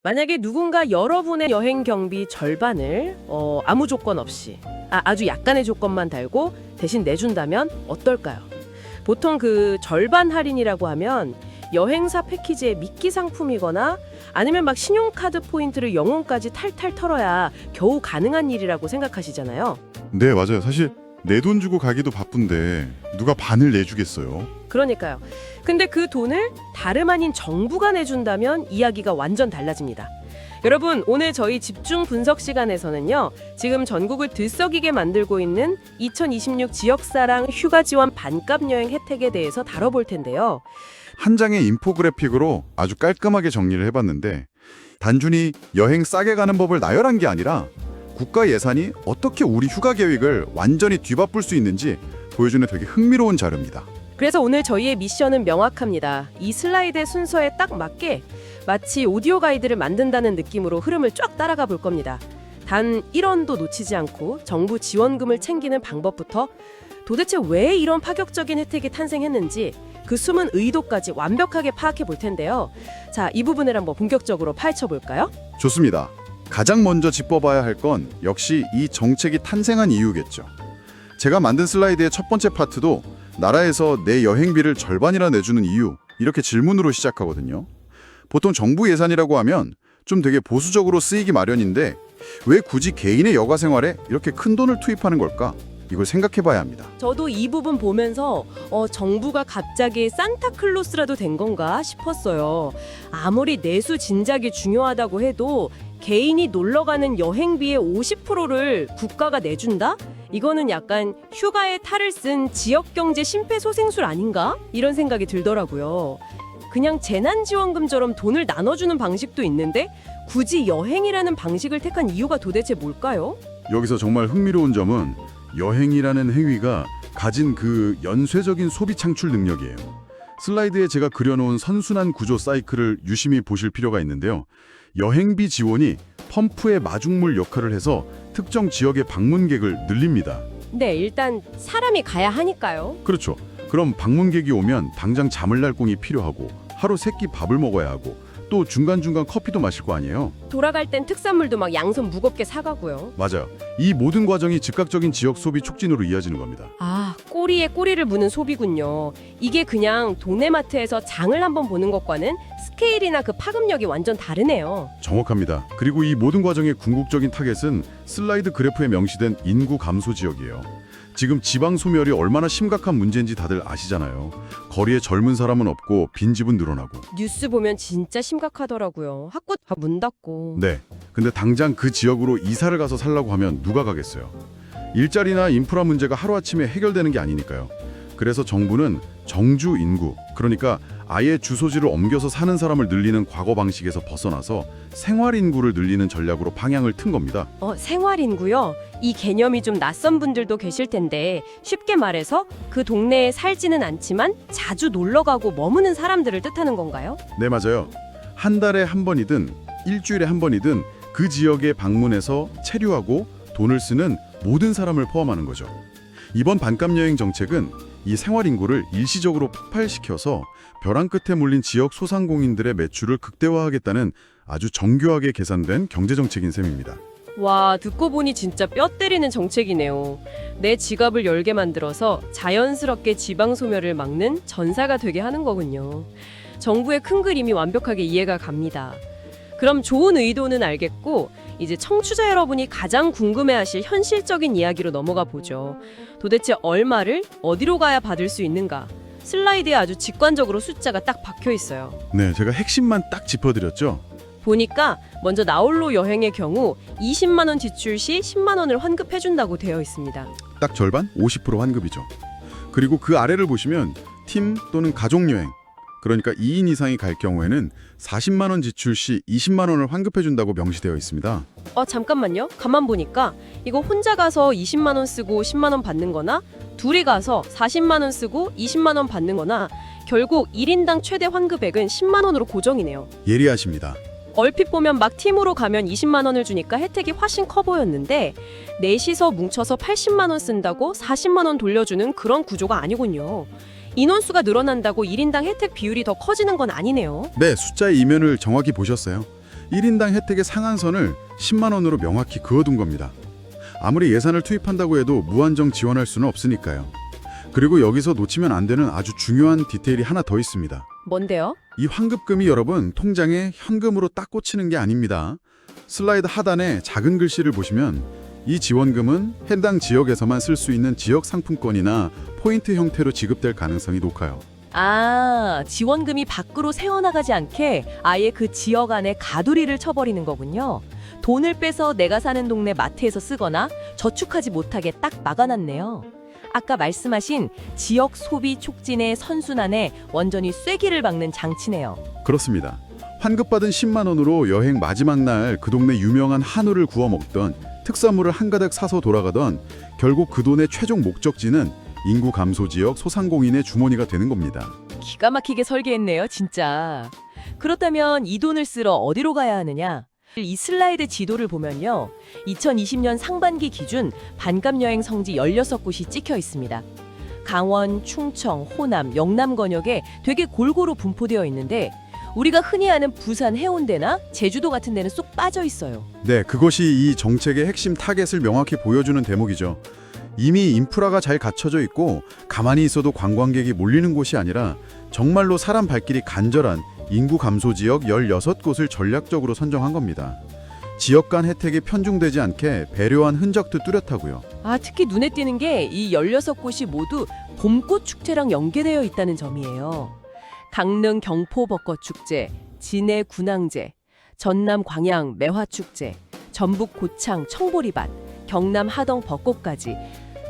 만약에 누군가 여러분의 여행 경비 절반을 아무 조건 없이 아주 약간의 조건만 달고 대신 내준다면 어떨까요? 보통 그 절반 할인이라고 하면 여행사 패키지의 미끼 상품이거나 아니면 막 신용카드 포인트를 영혼까지 탈탈 털어야 겨우 가능한 일이라고 생각하시잖아요. 네, 맞아요. 사실 내 돈 주고 가기도 바쁜데 누가 반을 내주겠어요? 그러니까요. 근데 그 돈을 다름 아닌 정부가 내준다면 이야기가 완전 달라집니다. 여러분, 오늘 저희 집중 분석 시간에서는요, 지금 전국을 들썩이게 만들고 있는 2026 지역사랑 휴가 지원 반값 여행 혜택에 대해서 다뤄볼 텐데요. 한 장의 인포그래픽으로 아주 깔끔하게 정리를 해봤는데 단순히 여행 싸게 가는 법을 나열한 게 아니라 국가 예산이 어떻게 우리 휴가 계획을 완전히 뒤바꿀 수 있는지 보여주는 되게 흥미로운 자료입니다. 그래서 오늘 저희의 미션은 명확합니다. 이 슬라이드의 순서에 딱 맞게 마치 오디오 가이드를 만든다는 느낌으로 흐름을 쫙 따라가 볼 겁니다. 단 1원도 놓치지 않고 정부 지원금을 챙기는 방법부터 도대체 왜 이런 파격적인 혜택이 탄생했는지 그 숨은 의도까지 완벽하게 파악해 볼 텐데요. 자, 이 부분을 한번 본격적으로 파헤쳐 볼까요? 좋습니다. 가장 먼저 짚어봐야 할 건 역시 이 정책이 탄생한 이유겠죠. 제가 만든 슬라이드의 첫 번째 파트도 나라에서 내 여행비를 절반이나 내주는 이유, 이렇게 질문으로 시작하거든요. 보통 정부 예산이라고 하면 좀 되게 보수적으로 쓰이기 마련인데 왜 굳이 개인의 여가 생활에 이렇게 큰 돈을 투입하는 걸까? 이걸 생각해봐야 합니다. 저도 이 부분 보면서 정부가 갑자기 산타클로스라도 된 건가 싶었어요. 아무리 내수 진작이 중요하다고 해도 개인이 놀러가는 여행비의 50%를 국가가 내준다? 이거는 약간 휴가에 탈을 쓴 지역경제 심폐소생술 아닌가? 이런 생각이 들더라고요. 그냥 재난지원금처럼 돈을 나눠주는 방식도 있는데 굳이 여행이라는 방식을 택한 이유가 도대체 뭘까요? 여기서 정말 흥미로운 점은 여행이라는 행위가 가진 그 연쇄적인 소비 창출 능력이에요. 슬라이드에 제가 그려놓은 선순환 구조 사이클을 유심히 보실 필요가 있는데요. 여행비 지원이 펌프의 마중물 역할을 해서 특정 지역의 방문객을 늘립니다. 네, 일단 사람이 가야 하니까요. 그렇죠. 그럼 방문객이 오면 당장 잠을 날 공이 필요하고 하루 세 끼 밥을 먹어야 하고 또 중간중간 커피도 마실 거 아니에요. 돌아갈 땐 특산물도 막 양손 무겁게 사가고요. 맞아요. 이 모든 과정이 즉각적인 지역 소비 촉진으로 이어지는 겁니다. 아, 꼬리에 꼬리를 무는 소비군요. 이게 그냥 동네마트에서 장을 한번 보는 것과는 스케일이나 그 파급력이 완전 다르네요. 정확합니다. 그리고 이 모든 과정의 궁극적인 타겟은 슬라이드 그래프에 명시된 인구 감소 지역이에요. 지금 지방 소멸이 얼마나 심각한 문제인지 다들 아시잖아요. 거리에 젊은 사람은 없고 빈집은 늘어나고. 뉴스 보면 진짜 심각하더라고요. 학교 다 문 닫고. 네. 근데 당장 그 지역으로 이사를 가서 살라고 하면 누가 가겠어요? 일자리나 인프라 문제가 하루아침에 해결되는 게 아니니까요. 그래서 정부는 정주 인구, 그러니까 아예 주소지를 옮겨서 사는 사람을 늘리는 과거 방식에서 벗어나서 생활 인구를 늘리는 전략으로 방향을 튼 겁니다. 생활 인구요? 이 개념이 좀 낯선 분들도 계실 텐데 쉽게 말해서 그 동네에 살지는 않지만 자주 놀러 가고 머무는 사람들을 뜻하는 건가요? 네, 맞아요. 한 달에 한 번이든 일주일에 한 번이든 그 지역에 방문해서 체류하고 돈을 쓰는 모든 사람을 포함하는 거죠. 이번 반값 여행 정책은 이 생활 인구를 일시적으로 폭발시켜서 벼랑 끝에 몰린 지역 소상공인들의 매출을 극대화하겠다는 아주 정교하게 계산된 경제정책인 셈입니다. 와, 듣고 보니 진짜 뼈 때리는 정책이네요. 내 지갑을 열게 만들어서 자연스럽게 지방 소멸을 막는 전사가 되게 하는 거군요. 정부의 큰 그림이 완벽하게 이해가 갑니다. 그럼 좋은 의도는 알겠고 이제 청취자 여러분이 가장 궁금해하실 현실적인 이야기로 넘어가 보죠. 도대체 얼마를 어디로 가야 받을 수 있는가? 슬라이드에 아주 직관적으로 숫자가 딱 박혀 있어요. 네, 제가 핵심만 딱 짚어드렸죠. 보니까 먼저 나홀로 여행의 경우 20만 원 지출 시 10만 원을 환급해준다고 되어 있습니다. 딱 절반? 50% 환급이죠. 그리고 그 아래를 보시면 팀 또는 가족여행, 그러니까 2인 이상이 갈 경우에는 40만 원 지출 시 20만 원을 환급해준다고 명시되어 있습니다. 잠깐만요. 가만 보니까 이거 혼자 가서 20만 원 쓰고 10만 원 받는 거나 둘이 가서 40만 원 쓰고 20만 원 받는 거나 결국 1인당 최대 환급액은 10만 원으로 고정이네요. 예리하십니다. 얼핏 보면 막 팀으로 가면 20만 원을 주니까 혜택이 훨씬 커 보였는데 넷이서 뭉쳐서 80만 원 쓴다고 40만 원 돌려주는 그런 구조가 아니군요. 인원수가 늘어난다고 1인당 혜택 비율이 더 커지는 건 아니네요. 네, 숫자의 이면을 정확히 보셨어요. 1인당 혜택의 상한선을 10만 원으로 명확히 그어둔 겁니다. 아무리 예산을 투입한다고 해도 무한정 지원할 수는 없으니까요. 그리고 여기서 놓치면 안 되는 아주 중요한 디테일이 하나 더 있습니다. 뭔데요? 이 환급금이 여러분 통장에 현금으로 딱 꽂히는 게 아닙니다. 슬라이드 하단에 작은 글씨를 보시면 이 지원금은 해당 지역에서만 쓸 수 있는 지역 상품권이나 포인트 형태로 지급될 가능성이 높아요. 아, 지원금이 밖으로 새어나가지 않게 아예 그 지역 안에 가두리를 쳐버리는 거군요. 돈을 빼서 내가 사는 동네 마트에서 쓰거나 저축하지 못하게 딱 막아놨네요. 아까 말씀하신 지역 소비 촉진의 선순환에 완전히 쐐기를 박는 장치네요. 그렇습니다. 환급받은 10만 원으로 여행 마지막 날 그 동네 유명한 한우를 구워 먹던, 특산물을 한가득 사서 돌아가던, 결국 그 돈의 최종 목적지는 인구 감소 지역 소상공인의 주머니가 되는 겁니다. 기가 막히게 설계했네요, 진짜. 그렇다면 이 돈을 쓰러 어디로 가야 하느냐? 이 슬라이드 지도를 보면요. 2020년 상반기 기준 반값 여행 성지 16곳이 찍혀 있습니다. 강원, 충청, 호남, 영남 권역에 되게 골고루 분포되어 있는데 우리가 흔히 아는 부산 해운대나 제주도 같은 데는 쏙 빠져 있어요. 네, 그것이 이 정책의 핵심 타겟을 명확히 보여주는 대목이죠. 이미 인프라가 잘 갖춰져 있고 가만히 있어도 관광객이 몰리는 곳이 아니라 정말로 사람 발길이 간절한 인구 감소 지역 16곳을 전략적으로 선정한 겁니다. 지역 간 혜택이 편중되지 않게 배려한 흔적도 뚜렷하고요. 아, 특히 눈에 띄는 게 이 16곳이 모두 봄꽃 축제랑 연계되어 있다는 점이에요. 강릉 경포 벚꽃 축제, 진해 군항제, 전남 광양 매화 축제, 전북 고창 청보리밭, 경남 하동 벚꽃까지.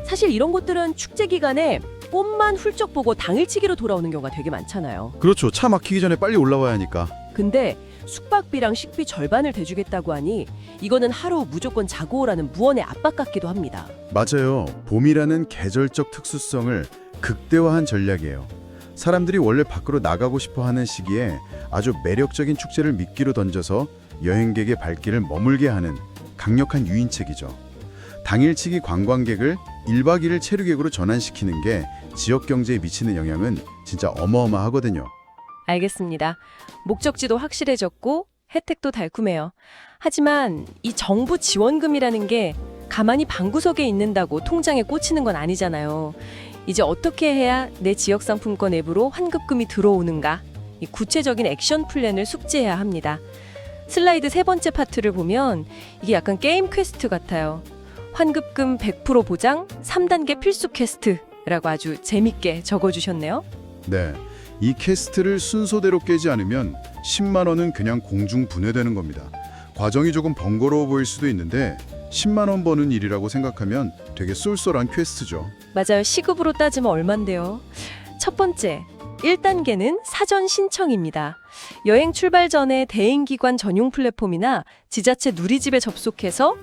사실 이런 곳들은 축제 기간에 꽃만 훌쩍 보고 당일치기로 돌아오는 경우가 되게 많잖아요. 그렇죠. 차 막히기 전에 빨리 올라와야 하니까. 근데 숙박비랑 식비 절반을 대주겠다고 하니 이거는 하루 무조건 자고 오라는 무언의 압박 같기도 합니다. 맞아요. 봄이라는 계절적 특수성을 극대화한 전략이에요. 사람들이 원래 밖으로 나가고 싶어 하는 시기에 아주 매력적인 축제를 미끼로 던져서 여행객의 발길을 머물게 하는 강력한 유인책이죠. 당일치기 관광객을 1박 2일 체류객으로 전환시키는 게 지역 경제에 미치는 영향은 진짜 어마어마하거든요. 알겠습니다. 목적지도 확실해졌고 혜택도 달콤해요. 하지만 이 정부 지원금이라는 게 가만히 방구석에 있는다고 통장에 꽂히는 건 아니잖아요. 이제 어떻게 해야 내 지역 상품권 앱으로 환급금이 들어오는가? 이 구체적인 액션 플랜을 숙지해야 합니다. 슬라이드 세 번째 파트를 보면 이게 약간 게임 퀘스트 같아요. 환급금 100% 보장 3단계 필수 퀘스트라고 아주 재밌게 적어주셨네요. 네, 이 퀘스트를 순서대로 깨지 않으면 10만 원은 그냥 공중 분해되는 겁니다. 과정이 조금 번거로워 보일 수도 있는데 10만 원 버는 일이라고 생각하면 되게 쏠쏠한 퀘스트죠. 맞아요. 시급으로 따지면 얼만데요. 첫 번째, 1단계는 사전 신청입니다. 여행 출발 전에 대행기관 전용 플랫폼이나 지자체 누리집에 접속해서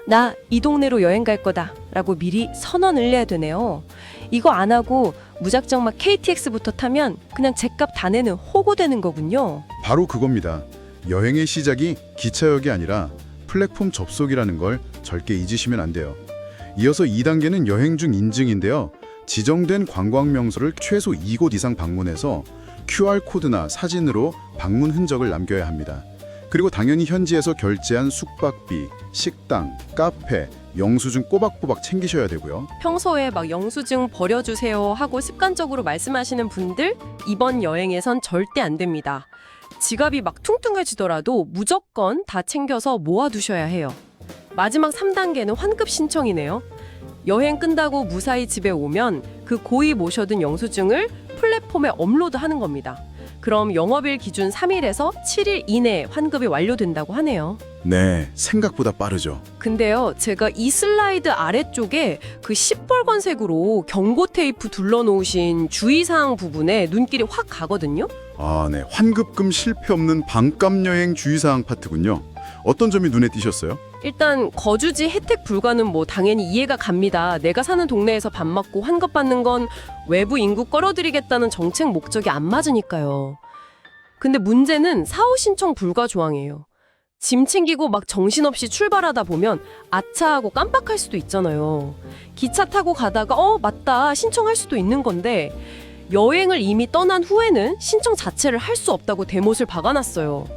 나 이 동네로 여행 갈 거다 라고 미리 선언을 해야 되네요. 이거 안 하고 무작정 막 KTX부터 타면 그냥 죗값 다 내는 호구되는 거군요. 바로 그겁니다. 여행의 시작이 기차역이 아니라 플랫폼 접속이라는 걸 절대 잊으시면 안 돼요. 이어서 2단계는 여행 중 인증인데요. 지정된 관광 명소를 최소 2곳 이상 방문해서 QR코드나 사진으로 방문 흔적을 남겨야 합니다. 그리고 당연히 현지에서 결제한 숙박비, 식당, 카페, 영수증 꼬박꼬박 챙기셔야 되고요. 평소에 막 영수증 버려주세요 하고 습관적으로 말씀하시는 분들 이번 여행에선 절대 안 됩니다. 지갑이 막 퉁퉁해지더라도 무조건 다 챙겨서 모아두셔야 해요. 마지막 3단계는 환급 신청이네요. 여행 끝나고 무사히 집에 오면 그 고이 모셔둔 영수증을 플랫폼에 업로드하는 겁니다. 그럼 영업일 기준 3일에서 7일 이내에 환급이 완료된다고 하네요. 네, 생각보다 빠르죠. 근데요, 제가 이 슬라이드 아래쪽에 그 시뻘건색으로 경고 테이프 둘러놓으신 주의사항 부분에 눈길이 확 가거든요. 아, 네. 환급금 실패 없는 반값 여행 주의사항 파트군요. 어떤 점이 눈에 띄셨어요? 일단 거주지 혜택 불가는 뭐 당연히 이해가 갑니다. 내가 사는 동네에서 밥 먹고 환급받는 건 외부 인구 끌어들이겠다는 정책 목적이 안 맞으니까요. 근데 문제는 사후 신청 불가 조항이에요. 짐 챙기고 막 정신없이 출발하다 보면 아차 하고 깜빡할 수도 있잖아요. 기차 타고 가다가 맞다 신청할 수도 있는 건데 여행을 이미 떠난 후에는 신청 자체를 할 수 없다고 대못을 박아놨어요.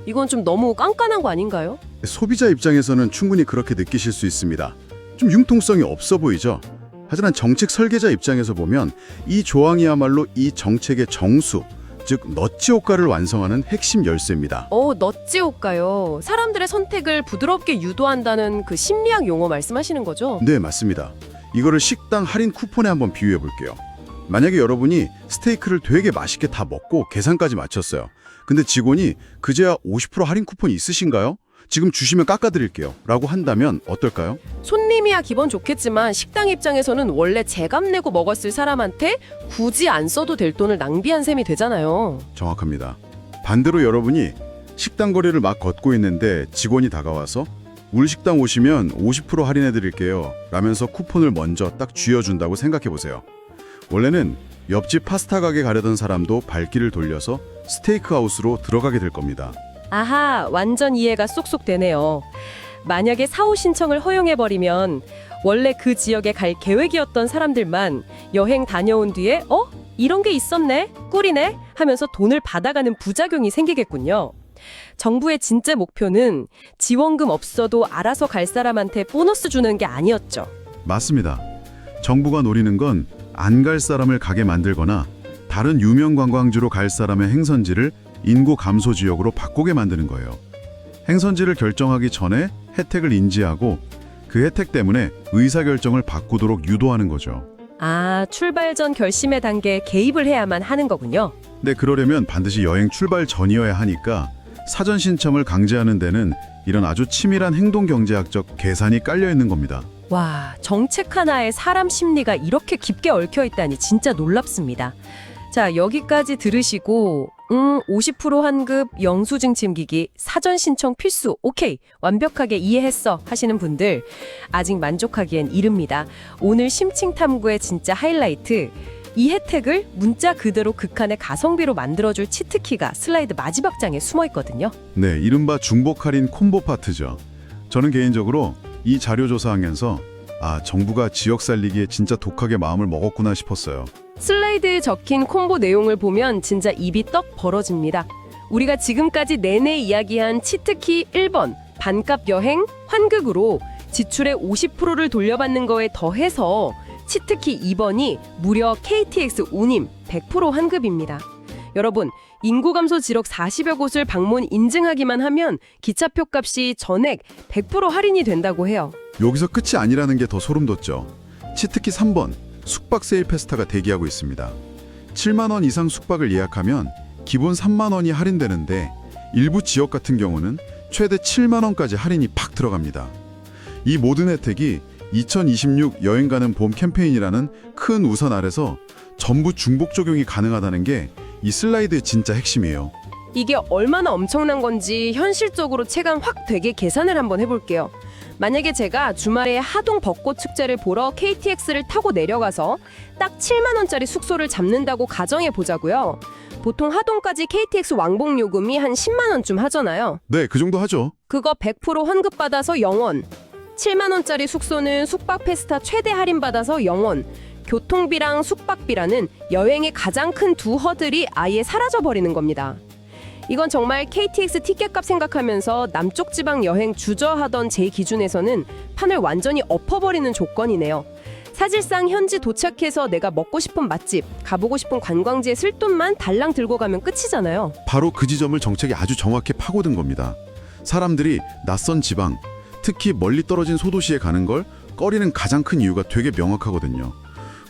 이건 좀 너무 깐깐한 거 아닌가요? 소비자 입장에서는 충분히 그렇게 느끼실 수 있습니다. 좀 융통성이 없어 보이죠? 하지만 정책 설계자 입장에서 보면 이 조항이야말로 이 정책의 정수, 즉 너치 효과를 완성하는 핵심 열쇠입니다. 너찌 효과요. 사람들의 선택을 부드럽게 유도한다는 그 심리학 용어 말씀하시는 거죠? 네, 맞습니다. 이거를 식당 할인 쿠폰에 한번 비유해 볼게요. 만약에 여러분이 스테이크를 되게 맛있게 다 먹고 계산까지 마쳤어요. 근데 직원이 그제야 50% 할인 쿠폰이 있으신가요? 지금 주시면 깎아드릴게요 라고 한다면 어떨까요? 손님이야 기분 좋겠지만 식당 입장에서는 원래 제값 내고 먹었을 사람한테 굳이 안 써도 될 돈을 낭비한 셈이 되잖아요. 정확합니다. 반대로 여러분이 식당 거리를 막 걷고 있는데 직원이 다가와서 우리 식당 오시면 50% 할인해 드릴게요 라면서 쿠폰을 먼저 딱 쥐어준다고 생각해 보세요. 원래는 옆집 파스타 가게 가려던 사람도 발길을 돌려서 스테이크 하우스로 들어가게 될 겁니다. 아하, 완전 이해가 쏙쏙 되네요. 만약에 사후 신청을 허용해버리면 원래 그 지역에 갈 계획이었던 사람들만 여행 다녀온 뒤에 이런 게 있었네? 꿀이네? 하면서 돈을 받아가는 부작용이 생기겠군요. 정부의 진짜 목표는 지원금 없어도 알아서 갈 사람한테 보너스 주는 게 아니었죠. 맞습니다. 정부가 노리는 건 안 갈 사람을 가게 만들거나 다른 유명 관광지로 갈 사람의 행선지를 인구 감소 지역으로 바꾸게 만드는 거예요. 행선지를 결정하기 전에 혜택을 인지하고 그 혜택 때문에 의사결정을 바꾸도록 유도하는 거죠. 아, 출발 전 결심의 단계에 개입을 해야만 하는 거군요. 근데 그러려면 반드시 여행 출발 전이어야 하니까 사전 신청을 강제하는 데는 이런 아주 치밀한 행동경제학적 계산이 깔려 있는 겁니다. 와, 정책 하나에 사람 심리가 이렇게 깊게 얽혀 있다니 진짜 놀랍습니다. 자, 여기까지 들으시고 50% 환급, 영수증 침기기, 사전 신청 필수, 오케이, 완벽하게 이해했어 하시는 분들 아직 만족하기엔 이릅니다. 오늘 심층 탐구의 진짜 하이라이트, 이 혜택을 문자 그대로 극한의 가성비로 만들어줄 치트키가 슬라이드 마지막 장에 숨어 있거든요. 네, 이른바 중복 할인 콤보 파트죠. 저는 개인적으로 이 자료 조사하면서 정부가 지역 살리기에 진짜 독하게 마음을 먹었구나 싶었어요. 슬라이드에 적힌 콤보 내용을 보면 진짜 입이 떡 벌어집니다. 우리가 지금까지 내내 이야기한 치트키 1번, 반값 여행, 환급으로 지출의 50%를 돌려받는 거에 더해서 치트키 2번이 무려 KTX 운임 100% 환급입니다. 여러분, 인구 감소 지역 40여 곳을 방문 인증하기만 하면 기차표 값이 전액 100% 할인이 된다고 해요. 여기서 끝이 아니라는 게 더 소름 돋죠. 치트키 3번, 숙박 세일 페스타가 대기하고 있습니다. 7만 원 이상 숙박을 예약하면 기본 3만 원이 할인되는데 일부 지역 같은 경우는 최대 7만 원까지 할인이 팍 들어갑니다. 이 모든 혜택이 2026 여행 가는 봄 캠페인이라는 큰 우선 아래서 전부 중복 적용이 가능하다는 게 이 슬라이드의 진짜 핵심이에요. 이게 얼마나 엄청난 건지 현실적으로 체감 확 되게 계산을 한번 해볼게요. 만약에 제가 주말에 하동 벚꽃 축제를 보러 KTX를 타고 내려가서 딱 7만 원짜리 숙소를 잡는다고 가정해 보자고요. 보통 하동까지 KTX 왕복 요금이 한 10만 원쯤 하잖아요. 네, 그 정도 하죠. 그거 100% 환급받아서 0원. 7만 원짜리 숙소는 숙박 페스타 최대 할인받아서 0원. 교통비랑 숙박비라는 여행의 가장 큰 두 허들이 아예 사라져버리는 겁니다. 이건 정말 KTX 티켓값 생각하면서 남쪽 지방 여행 주저하던 제 기준에서는 판을 완전히 엎어버리는 조건이네요. 사실상 현지 도착해서 내가 먹고 싶은 맛집, 가보고 싶은 관광지에 쓸 돈만 달랑 들고 가면 끝이잖아요. 바로 그 지점을 정책이 아주 정확히 파고든 겁니다. 사람들이 낯선 지방, 특히 멀리 떨어진 소도시에 가는 걸 꺼리는 가장 큰 이유가 되게 명확하거든요.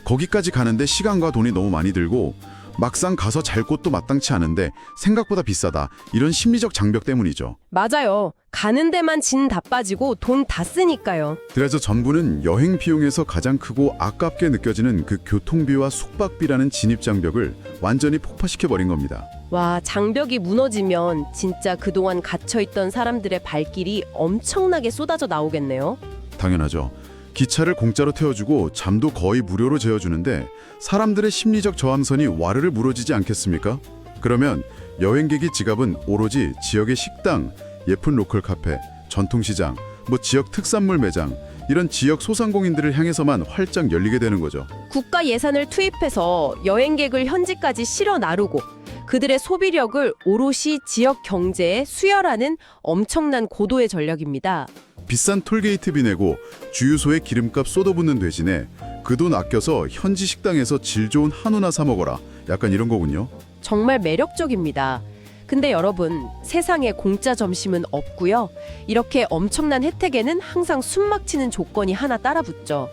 거기까지 가는데 시간과 돈이 너무 많이 들고 막상 가서 잘 곳도 마땅치 않은데 생각보다 비싸다. 이런 심리적 장벽 때문이죠. 맞아요. 가는 데만 진 다 빠지고 돈 다 쓰니까요. 그래서 정부는 여행 비용에서 가장 크고 아깝게 느껴지는 그 교통비와 숙박비라는 진입장벽을 완전히 폭파시켜버린 겁니다. 와, 장벽이 무너지면 진짜 그동안 갇혀있던 사람들의 발길이 엄청나게 쏟아져 나오겠네요. 당연하죠. 기차를 공짜로 태워주고 잠도 거의 무료로 재워주는데 사람들의 심리적 저항선이 와르르 무너지지 않겠습니까? 그러면 여행객의 지갑은 오로지 지역의 식당, 예쁜 로컬 카페, 전통시장, 지역 특산물 매장 이런 지역 소상공인들을 향해서만 활짝 열리게 되는 거죠. 국가 예산을 투입해서 여행객을 현지까지 실어 나르고 그들의 소비력을 오롯이 지역 경제에 수혈하는 엄청난 고도의 전략입니다. 비싼 톨게이트비 내고 주유소에 기름값 쏟아붓는 대신에 그 돈 아껴서 현지 식당에서 질 좋은 한우나 사 먹어라. 약간 이런 거군요. 정말 매력적입니다. 근데 여러분, 세상에 공짜 점심은 없고요. 이렇게 엄청난 혜택에는 항상 숨막히는 조건이 하나 따라붙죠.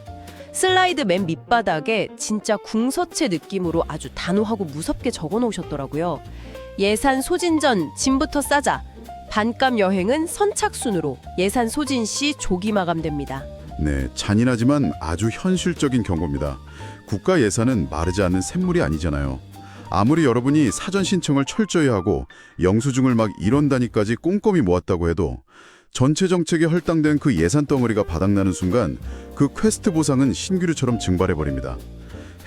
슬라이드 맨 밑바닥에 진짜 궁서체 느낌으로 아주 단호하고 무섭게 적어 놓으셨더라고요. 예산 소진 전 짐부터 싸자. 반값 여행은 선착순으로 예산 소진 시 조기 마감됩니다. 네, 잔인하지만 아주 현실적인 경고입니다. 국가 예산은 마르지 않는 샘물이 아니잖아요. 아무리 여러분이 사전 신청을 철저히 하고 영수증을 막 1원 단위까지 꼼꼼히 모았다고 해도 전체 정책에 헐당된 그 예산 덩어리가 바닥나는 순간 그 퀘스트 보상은 신규류처럼 증발해버립니다.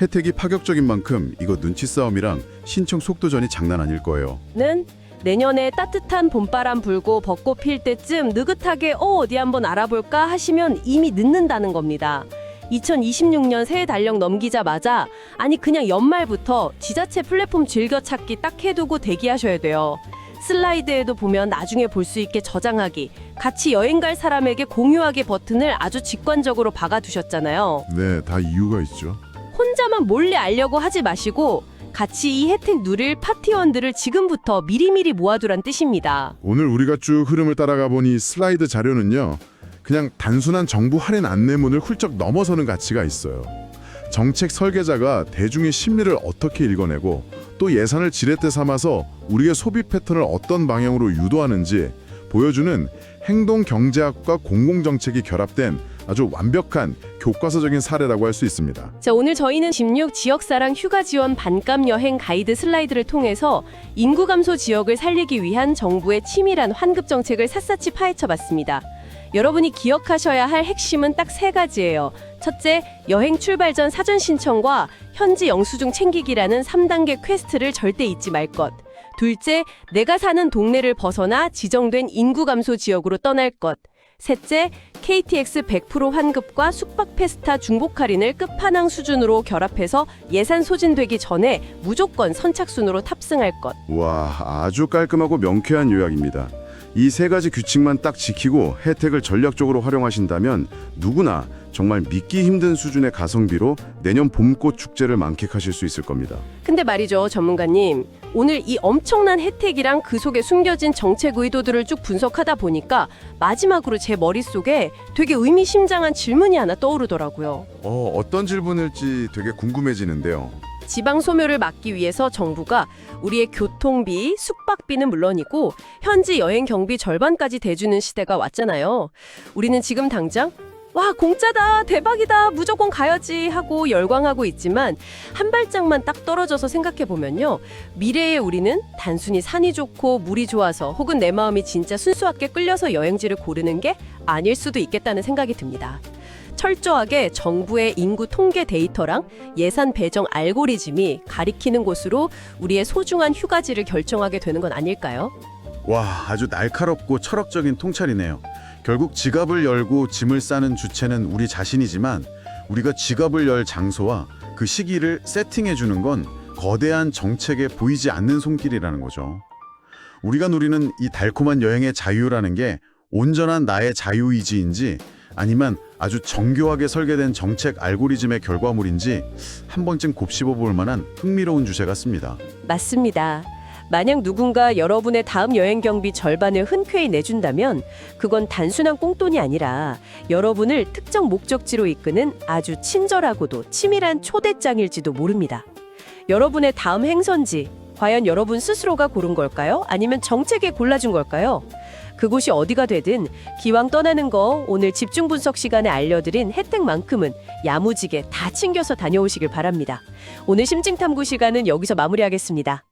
혜택이 파격적인 만큼 이거 눈치 싸움이랑 신청 속도전이 장난 아닐 거예요. 는 내년에 따뜻한 봄바람 불고 벚꽃 필 때쯤 느긋하게 어디 한번 알아볼까 하시면 이미 늦는다는 겁니다. 2026년 새해 달력 넘기자마자 아니 그냥 연말부터 지자체 플랫폼 즐겨찾기 딱 해두고 대기하셔야 돼요. 슬라이드에도 보면 나중에 볼 수 있게 저장하기, 같이 여행 갈 사람에게 공유하기 버튼을 아주 직관적으로 박아두셨잖아요. 네, 다 이유가 있죠. 혼자만 몰래 알려고 하지 마시고 같이 이 혜택 누릴 파티원들을 지금부터 미리미리 모아두란 뜻입니다. 오늘 우리가 쭉 흐름을 따라가 보니 슬라이드 자료는요, 그냥 단순한 정부 할인 안내문을 훌쩍 넘어서는 가치가 있어요. 정책 설계자가 대중의 심리를 어떻게 읽어내고 또 예산을 지렛대 삼아서 우리의 소비 패턴을 어떤 방향으로 유도하는지 보여주는 행동 경제학과 공공정책이 결합된 아주 완벽한 교과서적인 사례라고 할 수 있습니다. 자, 오늘 저희는 16 지역사랑 휴가 지원 반값 여행 가이드 슬라이드를 통해서 인구 감소 지역을 살리기 위한 정부의 치밀한 환급 정책을 샅샅이 파헤쳐봤습니다. 여러분이 기억하셔야 할 핵심은 딱 3가지예요. 첫째, 여행 출발 전 사전 신청과 현지 영수증 챙기기라는 3단계 퀘스트를 절대 잊지 말 것. 둘째, 내가 사는 동네를 벗어나 지정된 인구 감소 지역으로 떠날 것. 셋째, KTX 100% 환급과 숙박 페스타 중복 할인을 끝판왕 수준으로 결합해서 예산 소진되기 전에 무조건 선착순으로 탑승할 것. 와, 아주 깔끔하고 명쾌한 요약입니다. 이 3가지 규칙만 딱 지키고 혜택을 전략적으로 활용하신다면 누구나 정말 믿기 힘든 수준의 가성비로 내년 봄꽃 축제를 만끽하실 수 있을 겁니다. 근데 말이죠, 전문가님. 오늘 이 엄청난 혜택이랑 그 속에 숨겨진 정책 의도들을 쭉 분석하다 보니까 마지막으로 제 머릿속에 되게 의미심장한 질문이 하나 떠오르더라고요. 어떤 질문일지 되게 궁금해지는데요. 지방 소멸을 막기 위해서 정부가 우리의 교통비, 숙박비는 물론이고 현지 여행 경비 절반까지 대주는 시대가 왔잖아요. 우리는 지금 당장 와, 공짜다, 대박이다, 무조건 가야지 하고 열광하고 있지만 한 발짝만 딱 떨어져서 생각해보면요. 미래의 우리는 단순히 산이 좋고 물이 좋아서 혹은 내 마음이 진짜 순수하게 끌려서 여행지를 고르는 게 아닐 수도 있겠다는 생각이 듭니다. 철저하게 정부의 인구 통계 데이터랑 예산 배정 알고리즘이 가리키는 곳으로 우리의 소중한 휴가지를 결정하게 되는 건 아닐까요? 와, 아주 날카롭고 철학적인 통찰이네요. 결국 지갑을 열고 짐을 싸는 주체는 우리 자신이지만 우리가 지갑을 열 장소와 그 시기를 세팅해주는 건 거대한 정책에 보이지 않는 손길이라는 거죠. 우리가 누리는 이 달콤한 여행의 자유라는 게 온전한 나의 자유의지인지 아니면 아주 정교하게 설계된 정책 알고리즘의 결과물인지 한 번쯤 곱씹어 볼 만한 흥미로운 주제 같습니다. 맞습니다. 만약 누군가 여러분의 다음 여행 경비 절반을 흔쾌히 내준다면 그건 단순한 꽁돈이 아니라 여러분을 특정 목적지로 이끄는 아주 친절하고도 치밀한 초대장일지도 모릅니다. 여러분의 다음 행선지, 과연 여러분 스스로가 고른 걸까요? 아니면 정책에 골라준 걸까요? 그곳이 어디가 되든 기왕 떠나는 거 오늘 집중 분석 시간에 알려드린 혜택만큼은 야무지게 다 챙겨서 다녀오시길 바랍니다. 오늘 심층탐구 시간은 여기서 마무리하겠습니다.